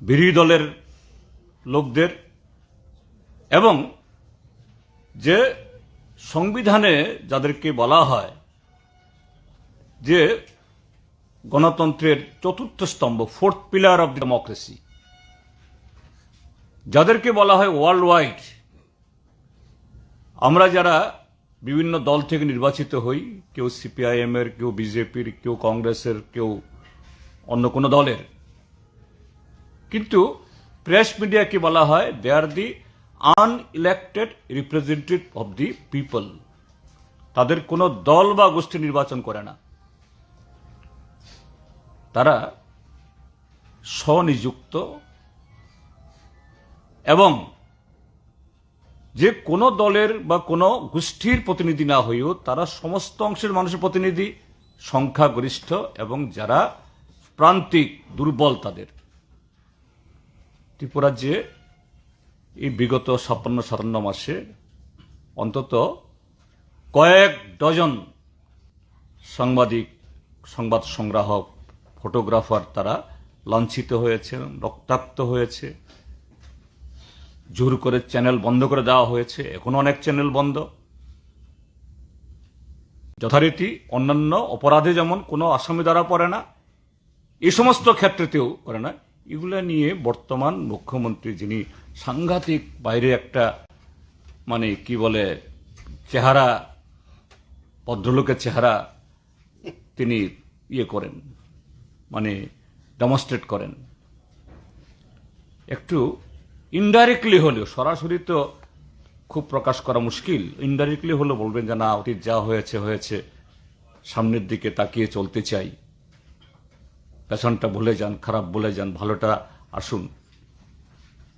বিরোধী দলের লোকদের এবং যে সংবিধানে যাদেরকে বলা হয় যে গণতন্ত্রের চতুর্থ স্তম্ভ, ফোর্থ পিলার অব ডেমোক্রেসি, যাদেরকে বলা হয় ওয়ার্ল্ড ওয়াইড। আমরা যারা বিভিন্ন দল থেকে নির্বাচিত হই, কেউ CIPM এর, কেউ বিজেপির, কেউ কংগ্রেসের, কেউ অন্য কোনো দলের, কিন্তু প্রেস মিডিয়াকে বলা হয় they are the unelected representative of the people. তাদের কোনো দল বা গোষ্ঠী নির্বাচন করে না, তারা স্বনিযুক্ত এবং যে কোনো দলের বা কোনো গোষ্ঠীর প্রতিনিধি না হয়েও তারা সমস্ত অংশের মানুষের প্রতিনিধি, সংখ্যাগরিষ্ঠ এবং যারা প্রান্তিক দুর্বল তাদের। ত্রিপুরাজ্যে এই বিগত 56-57 মাসে অন্তত কয়েক ডজন সাংবাদিক, সংবাদ সংগ্রাহক, ফটোগ্রাফার তারা লাঞ্ছিত হয়েছে, রক্তাক্ত হয়েছে, জোর করে চ্যানেল বন্ধ করে দেওয়া হয়েছে। এখনো অনেক চ্যানেল বন্ধ। যথারীতি অন্যান্য অপরাধে যেমন কোনো আসামি ধরা পড়ে না, এই সমস্ত ক্ষেত্রেতেও করে না। এগুলা নিয়ে বর্তমান মুখ্যমন্ত্রী, যিনি সাংঘাতিক বাইরে একটা মানে কি বলে চেহারা, ভদ্রলোকের চেহারা তিনি করেন, মানে ডেমনস্ট্রেট করেন, একটু ইনডাইরেক্টলি হলেও, সরাসরি তো খুব প্রকাশ করা মুশকিল, ইনডাইরেক্টলি হলেও বলবেন যে না, অতীত যা হয়েছে হয়েছে, সামনের দিকে তাকিয়ে চলতে চাই, পেছনটা ভুলে যান, খারাপ ভুলে যান, ভালোটা আসুন।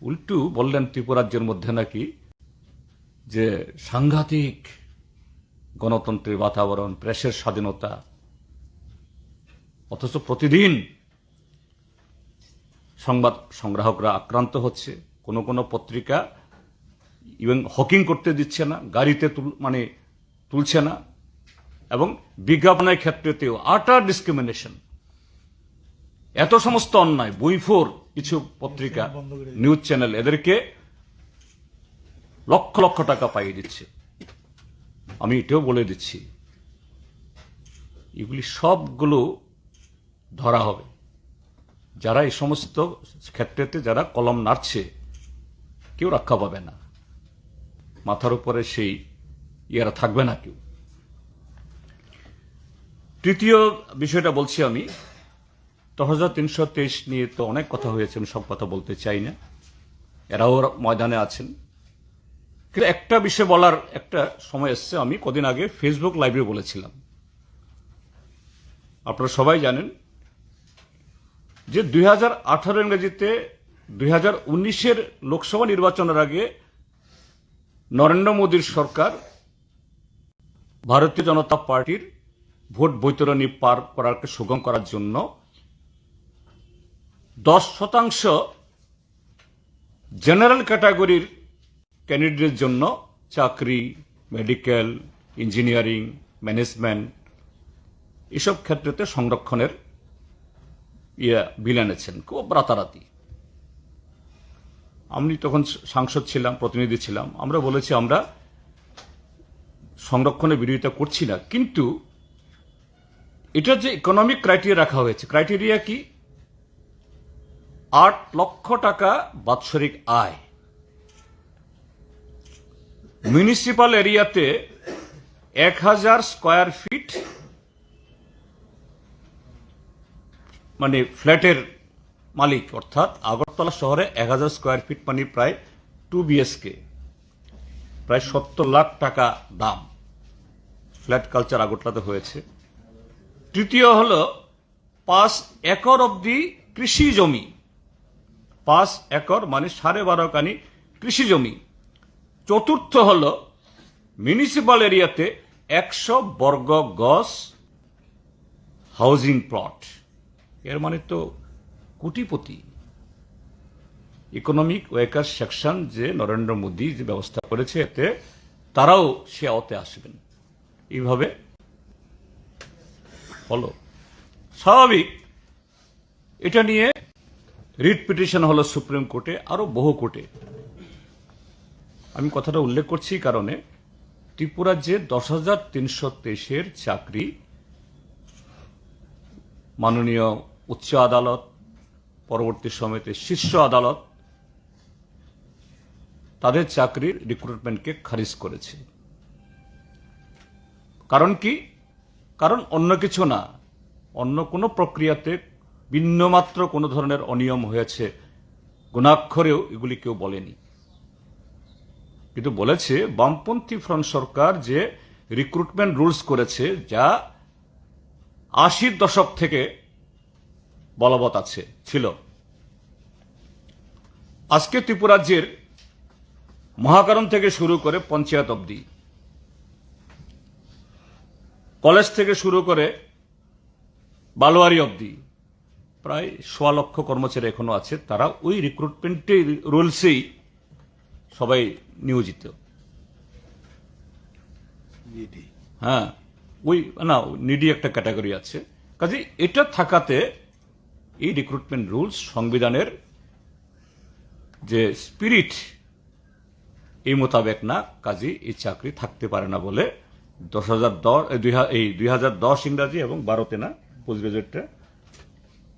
উল্টু বললেন ত্রিপুরাজ্যের মধ্যে নাকি যে সাংঘাতিক গণতন্ত্রের বাতাবরণ, প্রেসের স্বাধীনতা, অথচ প্রতিদিন সংবাদ সংগ্রাহকরা আক্রান্ত হচ্ছে। কোনো কোনো পত্রিকা ইভেন হকিং করতে দিচ্ছে না, গাড়িতে তুলছে না, এবং বিজ্ঞাপনের ক্ষেত্রেতেও আটার ডিসক্রিমিনেশন। এত সমস্ত অন্যায়, বইফোর কিছু পত্রিকা, নিউজ চ্যানেল, এদেরকে লক্ষ লক্ষ টাকা পাইয়ে দিচ্ছে। আমি এটাও বলে দিচ্ছি, এগুলি সবগুলো ধরা হবে। যারা এই সমস্ত ক্ষেত্রেতে যারা কলম নাড়ছে, কেউ রক্ষা পাবে না, মাথার উপরে সেই ইয়ারা থাকবে না কেউ। তৃতীয় বিষয়টা বলছি আমি, 323 নিয়ে তো অনেক কথা হয়েছে, আমি সব কথা বলতে চাই না, এরাও ময়দানে আছেন। কিন্তু একটা বিষয় বলার একটা সময় এসছে। আমি কদিন আগে ফেসবুক লাইভে বলেছিলাম, আপনারা সবাই জানেন যে 2018 ইংরেজিতে 2019-এর লোকসভা নির্বাচনের আগে নরেন্দ্র মোদীর সরকার ভারতীয় জনতা পার্টির ভোট বৈতরণী পার করাকে সুগম করার জন্য 10% জেনারেল ক্যাটাগরির ক্যান্ডিডেটের জন্য চাকরি, মেডিকেল, ইঞ্জিনিয়ারিং, ম্যানেজমেন্ট, এসব ক্ষেত্রেতে সংরক্ষণের বিল এনেছেন খুব রাতারাতি। আমি তখন সাংসদ ছিলাম, প্রতিনিধি ছিলাম, আমরা বলেছি আমরা সংরক্ষণের বিরোধিতা করছি না, কিন্তু এটা যে ইকোনমিক ক্রাইটেরিয়া রাখা হয়েছে, ক্রাইটেরিয়া কি? 8 লক্ষ টাকা বাৎসরিক আয়, মিউনিসিপাল এরিয়াতে 1000 স্কোয়ার ফিট মানে ফ্ল্যাটের মালিক, অর্থাৎ আগরতলা শহরে 1000 স্কোয়ার ফিট মানে প্রায় 2 BHK, প্রায় 70 লাখ টাকা দাম। ফ্ল্যাট কালচার আগরতলাতে হয়েছে। তৃতীয় হলো 5 একর অব্দি কৃষি জমি, 5 একর মানে 12.5 কানি কৃষি জমি। চতুর্থ হলো মিউনিসিপাল এরিয়াতে 100 বর্গ গজ হাউজিং প্লট। এর মানে তো কোটিপতি। ইকোনমিক ওয়ার্কার সেকশন যে নরেন্দ্র মোদী যে ব্যবস্থা করেছে, এতে তারাও সে আওতে আসবেন। এইভাবে হলো স্বাভাবিক। এটা নিয়ে রিট পিটিশন হলো সুপ্রিম কোর্টে, আরো বহু কোর্টে। আমি কথাটা উল্লেখ করছি কারণে ত্রিপুরার যে 10,323-এর চাকরি মাননীয় উচ্চ আদালত, পরবর্তী সময়তে শীর্ষ আদালত তাদের চাকরির রিক্রুটমেন্টকে খারিজ করেছে। কারণ কি? কারণ অন্য কিছু না, অন্য কোনো প্রক্রিয়াতে বিন্দুমাত্র কোনো ধরনের অনিয়ম হয়েছে গুণাক্ষরেও এগুলি কেউ বলেনি, কিন্তু বলেছে বামপন্থী ফ্রন্ট সরকার যে রিক্রুটমেন্ট রুলস করেছে, যা 80-র দশক থেকে বলবৎ ছিল। আজকে ত্রিপুরাজ্যের মহাকারণ থেকে শুরু করে পঞ্চায়েত অবধি, কলেজ থেকে শুরু করে বালোয়ারি অবধি প্রায় 1.25 লক্ষ কর্মচারী এখনো আছে, তারা ওই রিক্রুটমেন্টের রুলসেই সবাই নিয়োজিত। হ্যাঁ, ওই না, নিডি একটা ক্যাটাগরি আছে। কাজে এটা থাকাতে এই রিক্রুটমেন্ট রুলস সংবিধানের যে স্পিরিট এই মোতাবেক না, কাজে এই চাকরি থাকতে পারে না বলে 2010 ইংরাজি এবং 12তে না, পোস্ট গ্রাজুয়েটটা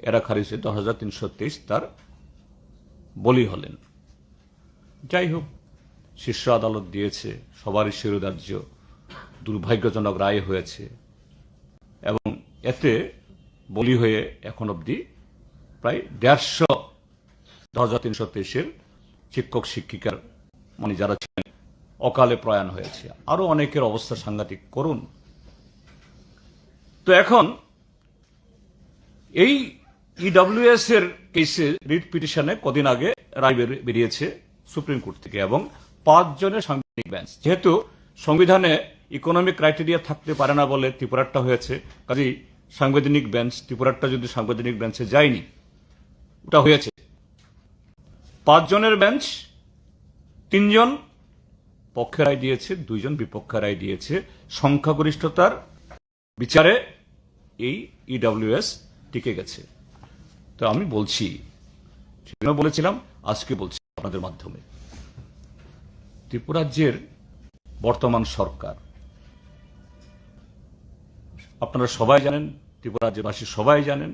এরা খারিজে 10,323 তার বলি হলেন। যাই হোক, শীর্ষ আদালত দিয়েছে, সবারই শিরোধার্য দুর্ভাগ্যজনক রায় হয়েছে, এবং এতে বলি হয়ে এখন অবধি প্রায় 150 10,323-এর শিক্ষক শিক্ষিকার মানে যারা ছিলেন অকালে প্রয়াণ হয়েছে। আরো অনেকের অবস্থা সাংঘাতিক করুন। তো এখন এই ইডব্লিউএস এর কেসে রিট পিটিশনে কদিন আগে রায় বেরিয়েছে সুপ্রিম কোর্ট থেকে, এবং 5 জনের সাংবিধানিক বেঞ্চ। যেহেতু সংবিধানে ইকোনমিক ক্রাইটেরিয়া থাকতে পারে না বলে ত্রিপুরারটা হয়েছে, কাজেই সাংবিধানিক বেঞ্চ, ত্রিপুরারটা যদি সাংবিধানিক বেঞ্চে যায়নি, ওটা হয়েছে 5 জনের বেঞ্চ। 3 জন পক্ষে রায় দিয়েছে, 2 জন বিপক্ষে রায় দিয়েছে। সংখ্যাগরিষ্ঠতার বিচারে এই ইডব্লিউএস টিকে গেছে। তো আমি বলছি, সেদিনও বলেছিলাম, আজকে বলছি আপনাদের মাধ্যমে, ত্রিপুরাজ্যের বর্তমান সরকার, আপনারা সবাই জানেন, ত্রিপুরাজ্যবাসী সবাই জানেন,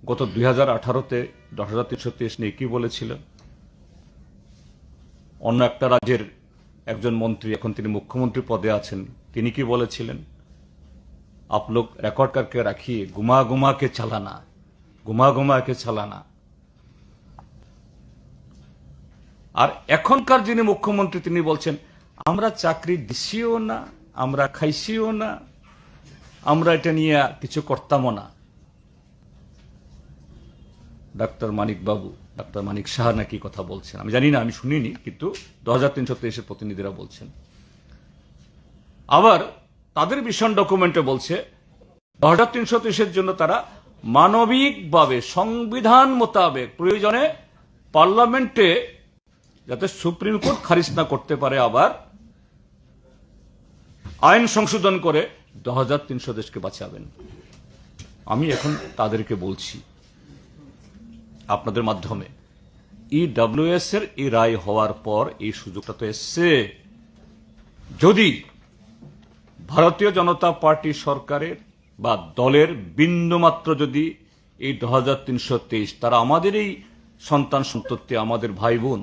গত 2018-তে 10,323 নিয়ে কি বলেছিল। অন্য একটা রাজ্যের একজন মন্ত্রী, এখন তিনি মুখ্যমন্ত্রী পদে আছেন, তিনি কি বলেছিলেন? आप लोग रिकॉर्ड करके रखिए, घुमा घुमा के चलाना, घुमा घुमा के चलाना। আর এখনকার যিনি মুখ্যমন্ত্রী তিনি বলছেন আমরা চাকরি দিছিও না, আমরা খাইছিও না, আমরা এটা নিয়ে কিছু করতামও না। ডাক্তার মানিক বাবু, ডাক্তার মানিক সাহা নাকি কথা বলছেন, আমি জানি না, আমি শুনিনি, কিন্তু 10,323-এর প্রতিনিধিরা বলছেন। আবার তাদের মিশন ডকুমেন্টে বলছে 10,323-এর জন্য তারা মানবিকভাবে সংবিধান মোতাবেক প্রয়োজনে পার্লামেন্টে যাতে সুপ্রিম কোর্ট খারিজ না করতে পারে, আবার আইন সংশোধন করে 10,300 দেশকে বাঁচাবেন। আমি এখন তাদেরকে বলছি আপনাদের মাধ্যমে, ইডব্লিউএস এর এই রায় হওয়ার পর এই সুযোগটা তো এসছে, যদি ভারতীয় জনতা পার্টি সরকারের বা দলের বিন্দুমাত্র যদি এই 10,323 তারা আমাদের এই সন্তান সন্ততি, আমাদের ভাই বোন,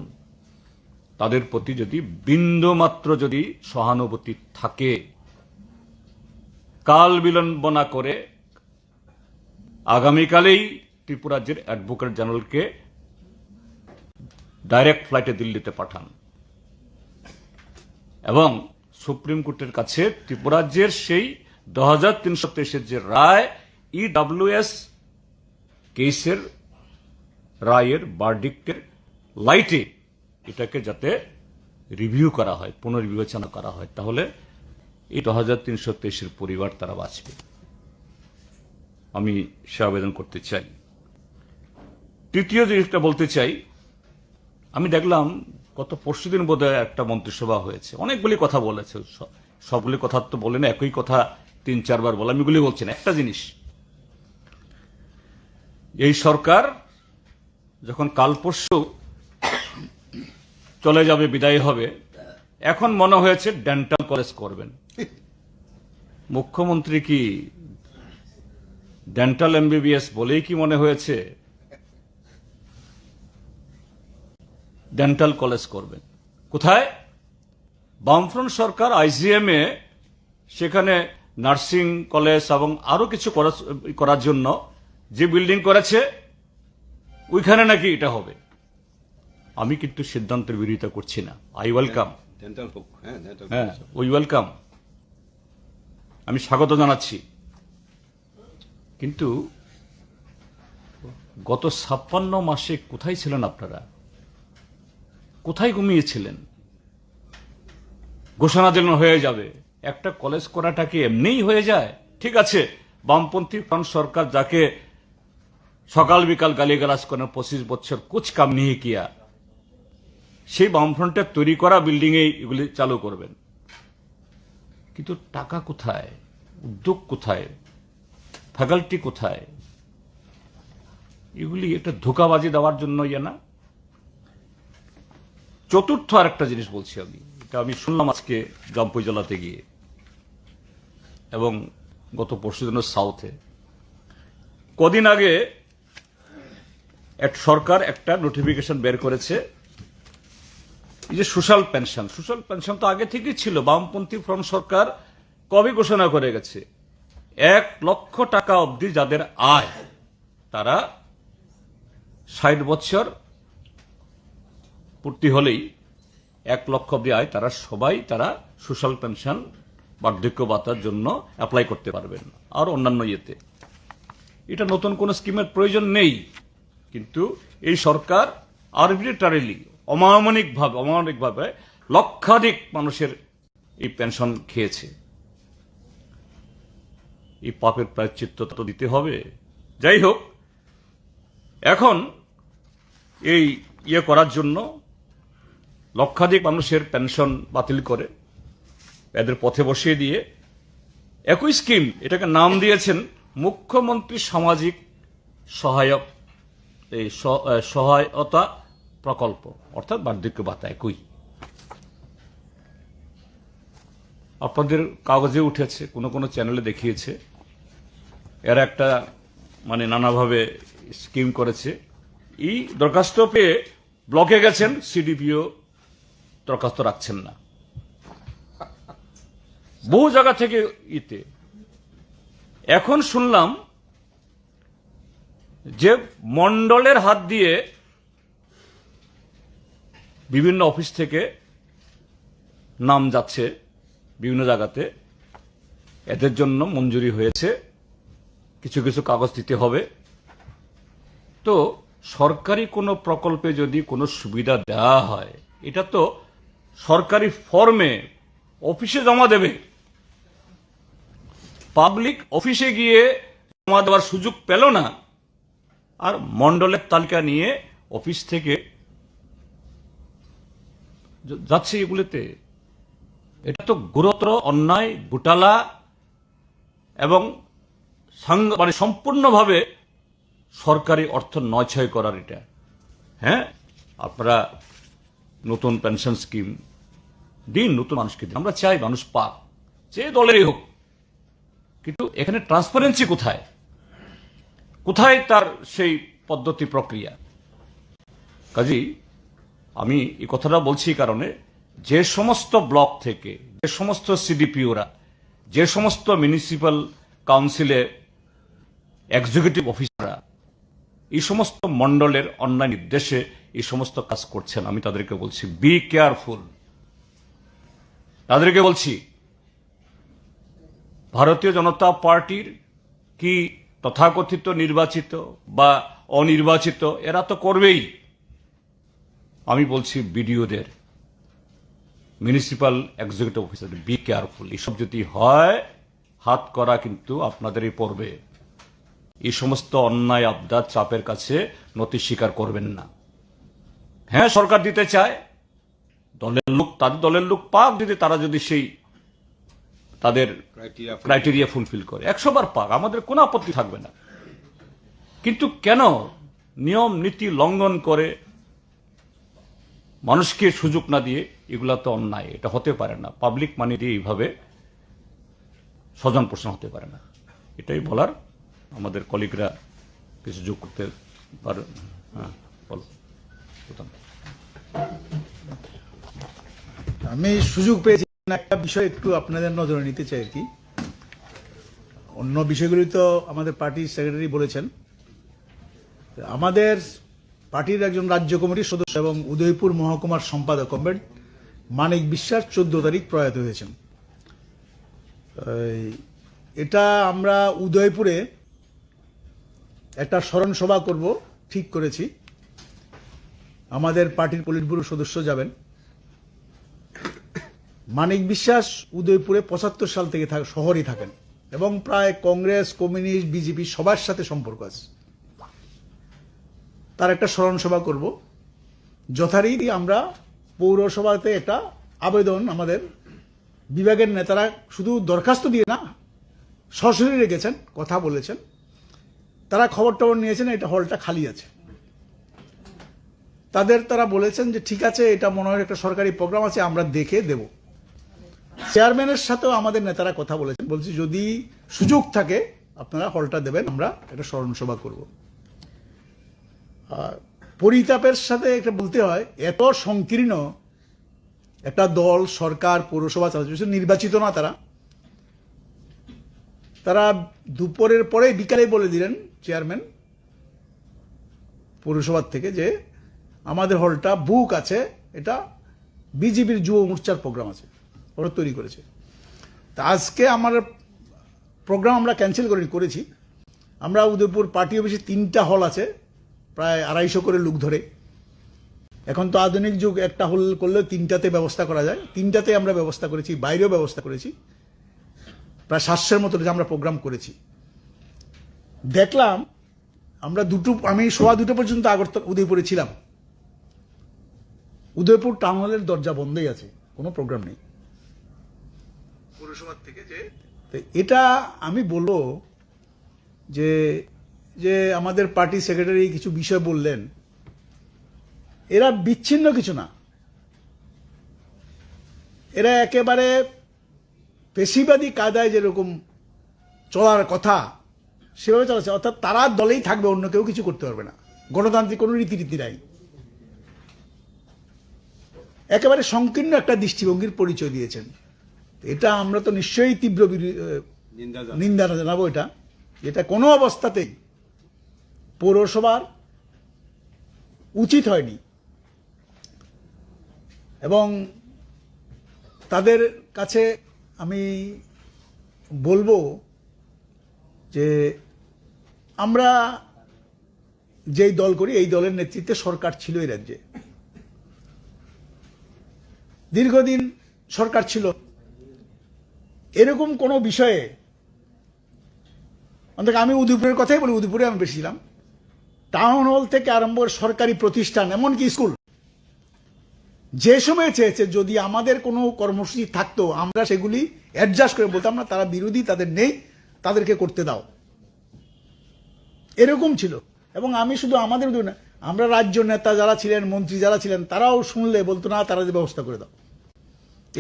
তাদের প্রতি যদি বিন্দুমাত্র যদি সহানুভূতি থাকে, কাল বিলম্ব না করে আগামীকালেই ত্রিপুরাজ্যের অ্যাডভোকেট জেনারেলকে ডাইরেক্ট ফ্লাইটে দিল্লিতে পাঠান, এবং সুপ্রিম কোর্টের কাছে ত্রিপুরাজ্যের সেই 10,323-এর যে রায়, ইডব্লিউএস কেসের রায়ের বার্ডিক্টের লাইটে এটাকে যাতে রিভিউ করা হয়, পুনর্বিবেচনা করা হয়, তাহলে এই 10,323-এর পরিবার তারা বাঁচবে। আমি সে আবেদন করতে চাই। তৃতীয় জিনিসটা বলতে চাই, আমি দেখলাম গত পরশুদিন বোধহয় একটা মন্ত্রিসভা হয়েছে, অনেকগুলি কথা বলেছে, সবগুলি কথা তো বলে না, একই কথা 3-4 বার বলে, আমি এগুলি বলছি না। একটা জিনিস, এই সরকার যখন কাল পরশু চলে যাবে, বিদায় হবে, এখন মনে হয়েছে ডেন্টাল কলেজ করবেন। মুখ্যমন্ত্রী কি ডেন্টাল এমবিবিএস বলেই কি মনে হয়েছে ডেন্টাল কলেজ করবেন? কোথায়? বামফ্রন্ট সরকার আইজিএম এ সেখানে নার্সিং কলেজ এবং আরো কিছু করার জন্য যে বিল্ডিং করেছে, ওইখানে নাকি এটা হবে। আমি কিন্তু সিদ্ধান্তের বিরোধিতা করছি না। আই ওয়েলকাম, হ্যাঁ উই ওয়েলকাম, আমি স্বাগত জানাচ্ছি। কিন্তু গত 56 মাসে কোথায় ছিলেন আপনারা? কোথায় ঘুমিয়েছিলেন? ঘোষণা দিলেন হয়ে যাবে। একটা কলেজ করাটা কি এমনিই হয়ে যায়? ঠিক আছে, বামপন্থী ফ্রন্ট সরকার যাকে সকাল বিকাল গালিগালাজ করেন 25 বছর কুছ কাম নেই কিয়া, সেই বামফ্রন্টের তৈরি করা বিল্ডিং এ এগুলি চালু করবেন। কিন্তু টাকা কোথায়? উদ্যোগ কোথায়? ফ্যাকাল্টি কোথায়? এগুলি একটা ধোঁকাবাজি দেওয়ার জন্য ইয়ে না। চতুর্থ আরেকটা জিনিস বলছি আমি, এটা আমি শুনলাম আজকে জামপুই জেলাতে গিয়ে এবং গত পরশুদিন সাউথে। কদিন আগে সরকার একটা নোটিফিকেশন বের করেছে, এই যে সোশ্যাল পেনশন তো আগে থেকেই ছিল। বামপন্থী ফ্রন্ট সরকার কবে ঘোষণা করে গেছে, 1 লক্ষ টাকা অবধি যাদের আয়, তারা 60 বছর পূর্তি হলেই 1 লক্ষ অবধি আয়, তারা সবাই সোশ্যাল পেনশন বার্ধক্য ভাতার জন্য অ্যাপ্লাই করতে পারবেন। আর অন্যান্য ইয়েতে এটা নতুন কোন স্কিমের প্রয়োজন নেই। কিন্তু এই সরকার আরবিট্রারিলি অমানবিকভাবে লক্ষাধিক মানুষের এই পেনশন খেয়েছে। এই পাপের প্রায়শ্চিত্ত তো দিতে হবে। যাই হোক, এখন এই ইয়ে করার জন্য লক্ষাধিক মানুষের পেনশন বাতিল করে এদের পথে বসিয়ে দিয়ে একই স্কিম, এটাকে নাম দিয়েছেন মুখ্যমন্ত্রী সামাজিক সহায়তা প্রকল্প, অর্থাৎ বার্ধক্য ভাতা। একই আপনাদের কাগজে উঠেছে, কোনো কোনো চ্যানেলে দেখিয়েছে, এরা একটা নানাভাবে স্কিম করেছে। এই দরখাস্ত পেয়ে ব্লকে গেছেন, সিডিপিও দরখাস্ত রাখছেন না। বহু জায়গা থেকে এখন শুনলাম যে মন্ডলের হাত দিয়ে বিভিন্ন অফিস থেকে নাম যাচ্ছে বিভিন্ন জায়গাতে, এদের জন্য মঞ্জুরি হয়েছে, কিছু কিছু কাগজ দিতে হবে। তো সরকারি কোনো প্রকল্পে যদি কোনো সুবিধা দেওয়া হয়, এটা তো সরকারি ফর্মে অফিসে জমা দেবে। পাবলিক অফিসে গিয়ে জমা দেওয়ার সুযোগ পেল না, আর মন্ডলের তালিকা নিয়ে অফিস থেকে যাচ্ছে এগুলিতে। এটা তো গুরুতর অন্যায়, ঘোটালা এবং সম্পূর্ণভাবে সরকারি অর্থ নয়ছয় করার এটা। হ্যাঁ, আপনারা নতুন পেনশন স্কিম দিন, নতুন মানুষকে দিন, আমরা চাই মানুষ পাক, যে দলেরই হোক। কিন্তু এখানে ট্রান্সপারেন্সি কোথায়? কোথায় তার সেই পদ্ধতি প্রক্রিয়া? কাজী আমি এই কথাটা বলছি কারণে, যে সমস্ত ব্লক থেকে, যে সমস্ত সিডিপিওরা, যে সমস্ত মিউনিসিপ্যাল কাউন্সিলে এক্সিকিউটিভ অফিসাররা এই সমস্ত মন্ডলের অন্যায় নির্দেশে এই সমস্ত কাজ করছেন, আমি তাদেরকে বলছি বি কেয়ারফুল। তাদেরকে বলছি, ভারতীয় জনতা পার্টির কি তথাকথিত নির্বাচিত বা অনির্বাচিত, এরা তো করবেই। আমি বলছি বিডিওদের, municipal executive officer, be careful. এসব যদি হয়, হাত করা কিন্তু আপনাদেরই পড়বে। এই সমস্ত অন্যায় আবদার চাপের কাছে নতি স্বীকার করবেন না। হ্যাঁ, সরকার দিতে চায়, দলের লোক, তাদের দলের লোক পাক, যদি তারা যদি সেই তাদের ক্রাইটেরিয়া ফুলফিল করে 100 বার পাক, আমাদের কোনো আপত্তি থাকবে না। কিন্তু কেন নিয়ম নীতি লঙ্ঘন করে মানুষকে সুযোগ না দিয়ে, এগুলা তো অন্যায়, এটা হতে পারে না। পাবলিক মানি দিয়ে এইভাবে স্বজন পোষণ হতে পারে না। এটাই বলার। আমাদের কলিগরা কিছু যোগ করতে পারে। হ্যাঁ, বলো। আমি সুযোগ পেয়েছি একটা বিষয় একটু আপনাদের নজরে নিতে চাই আর কি। অন্য বিষয়গুলি তো আমাদের পার্টির সেক্রেটারি বলেছেন। আমাদের পার্টির একজন রাজ্য কমিটির সদস্য এবং উদয়পুর মহকুমার সম্পাদক কমরেড মানিক বিশ্বাস 14 তারিখ প্রয়াত হয়েছেন। এটা আমরা উদয়পুরে একটা স্মরণ সভা করব ঠিক করেছি। আমাদের পার্টির পলিট ব্যুরো সদস্য যাবেন। মানিক বিশ্বাস উদয়পুরে 75 সাল থেকে শহরেই থাকেন এবং প্রায় কংগ্রেস, কমিউনিস্ট, বিজেপি সবার সাথে সম্পর্ক আছে। তার একটা স্মরণ সভা করব। যথারীতি আমরা পৌরসভাতে একটা আবেদন, আমাদের বিভাগের নেতারা শুধু দরখাস্ত দিয়ে না, সরাসরি রেখেছেন, কথা বলেছেন, তারা খবর টবর নিয়েছেন, এটা হলটা খালি আছে। তারা বলেছেন যে ঠিক আছে, এটা মনে হয় একটা সরকারি প্রোগ্রাম আছে, আমরা দেখে দেব। চেয়ারম্যানের সাথেও আমাদের নেতারা কথা বলেছেন, বলছি যদি সুযোগ থাকে আপনারা হলটা দেবেন, আমরা একটা স্মরণ সভা করব। পরিতাপের সাথে একটা বলতে হয়, এত সংকীর্ণ একটা দল, সরকার, পৌরসভা চালাচ্ছে, নির্বাচিত না তারা দুপুরের পরে বিকালে বলে দিলেন চেয়ারম্যান পৌরসভার থেকে যে আমাদের হলটা বুক আছে, এটা বিজেপির যুব মোর্চার প্রোগ্রাম আছে, ওরা তৈরি করেছে। তা আজকে আমার প্রোগ্রাম আমরা ক্যান্সেল করেছি। আমরা উদয়পুর পার্টি অফিসে 3টা হল আছে, প্রায় 250 করে লোক ধরে। এখন তো আধুনিক যুগ, একটা হল করলে 3টাতে ব্যবস্থা করা যায়। 3টাতে আমরা ব্যবস্থা করেছি, বাইরেও ব্যবস্থা করেছি। প্রায় 700-এর মতো আমরা প্রোগ্রাম করেছি। দেখলাম আমরা আমি 2:15 পর্যন্ত উদয়পুরে ছিলাম। উদয়পুর টাউন হলের দরজা বন্ধই আছে, কোনো প্রোগ্রাম নেই পৌরসভার থেকে। এটা আমি বলবো যে আমাদের পার্টি সেক্রেটারি কিছু বিষয় বললেন, এরা বিচ্ছিন্ন কিছু না, এরা একেবারে পেশিবাদী কায়দায় যেরকম চলার কথা সেভাবে চলাচ্ছে। অর্থাৎ তারা দলেই থাকবে, অন্য কেউ কিছু করতে পারবে না। গণতান্ত্রিক কোনো রীতিনীতি নাই। একেবারে সংকীর্ণ একটা দৃষ্টিভঙ্গির পরিচয় দিয়েছেন। এটা আমরা তো নিশ্চয়ই তীব্র নিন্দা জানাবো। এটা কোনো অবস্থাতেই পৌরসভার উচিত হয়নি এবং তাদের কাছে আমি বলবো যে আমরা যেই দল করি, এই দলের নেতৃত্বে সরকার ছিল এই রাজ্যে, দীর্ঘদিন সরকার ছিল। এরকম কোনো বিষয়ে অন্তত আমি উদয়পুরের কথাই বলি, উদয়পুরে আমি বেশি ছিলাম। টাউন হল থেকে আরম্ভ করে সরকারি প্রতিষ্ঠান, এমনকি স্কুল, যে সময় চেয়েছে যদি আমাদের কোনো কর্মসূচি থাকতো আমরা সেগুলি অ্যাডজাস্ট করে বলতাম না তারা বিরোধী, তাদের নেই, তাদেরকে করতে দাও, এরকম ছিল। এবং আমি শুধু আমাদের না, আমরা রাজ্য নেতা যারা ছিলেন, মন্ত্রী যারা ছিলেন, তারাও শুনলে বলতো না তারা যে ব্যবস্থা করে দাও।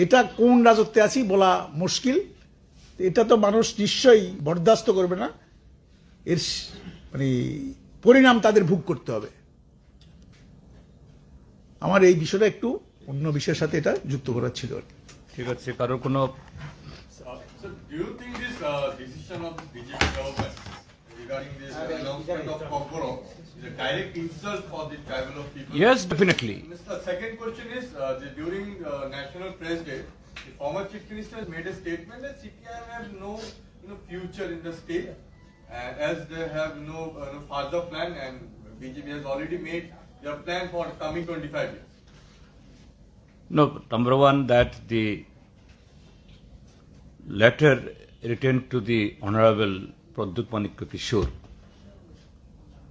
এটা কোন রাজত্বে আছি বলা মুশকিল। এটা তো মানুষ নিশ্চয়ই বরদাস্ত করবে না, এর মানে পরিণাম তাদের ভোগ করতে হবে। আমার এই বিষয়টা একটু অন্য বিষয়ের সাথে এটা যুক্ত করার ছিল। ঠিক আছে, কারো কোনো So, do you think this decision of the BJP government regarding this announcement of Kokborok is a direct insult for the tribal of people? Yes, definitely. The second question is, during National Press Day, the former Chief Minister has made a statement that CIPM has no future in the state, as they have no further plan, and BJP has already made their plan for coming 25 years. No, number one, that the letter written to the Honorable Pradyut Manikya Kishore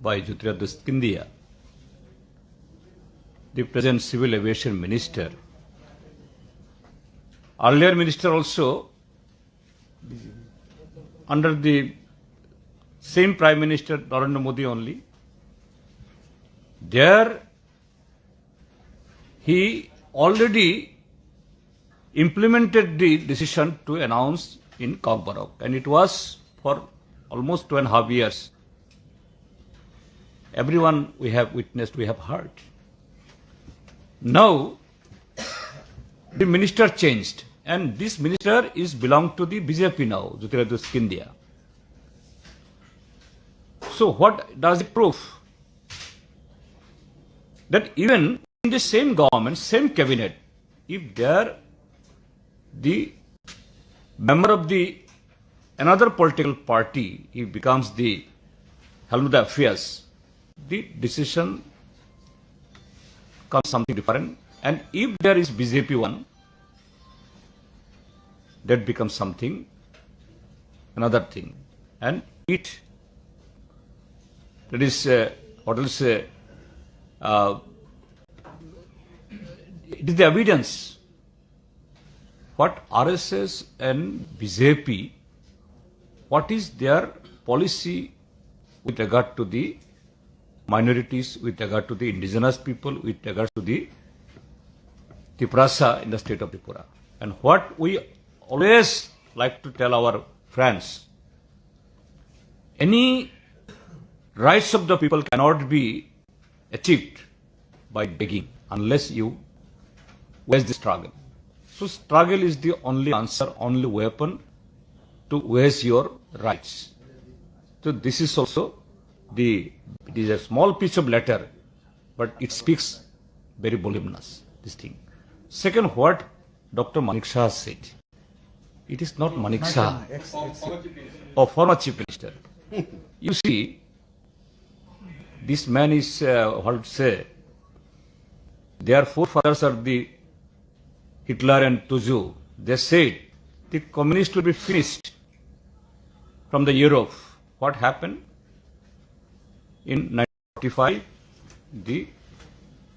by Jitendra Skindia, the present Civil Aviation Minister, earlier minister also, under the same Prime Minister Narendra Modi only, there he already implemented the decision to announce in Kokborok, and it was for almost 2.5 years. Everyone we have witnessed, we have heard. Now, the minister changed, and this minister is belong to the BJP now, Jitendra Scindia. So what does it prove? That even in the same government, same cabinet, if there the member of the another political party, he becomes the helm of the affairs, the decision comes something different. And if there is BJP one, that becomes something, another thing. And that is, what will say, it is the evidence what RSS and BJP, what is their policy with regard to the minorities, with regard to the indigenous people, with regard to the Tiprasa in the state of Tripura. And what we always like to tell our friends, any rights of the people cannot be achieved by begging unless you wage the struggle. So struggle is the only answer, only weapon to wage your rights. So this is also it is a small piece of letter, but it speaks very voluminous, this thing. Second, what Dr. Manik Shah said, it is not Manik Shah, or former chief minister. You see, this man is, what to say, their forefathers are the Hitler and Tuzu. They said the communists will be finished from the Europe. What happened? In 1945, the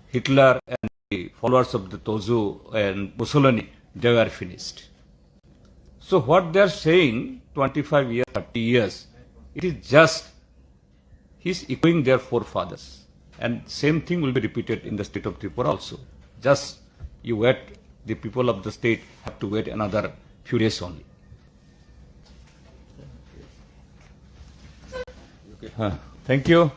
Hitler and the followers of the Tozu and Mussolini, they were finished. So what they are saying, 25 years, 30 years, it is just, he is echoing their forefathers. And same thing will be repeated in the state of Tripura also. Just you wait, the people of the state have to wait another few days only. Thank you.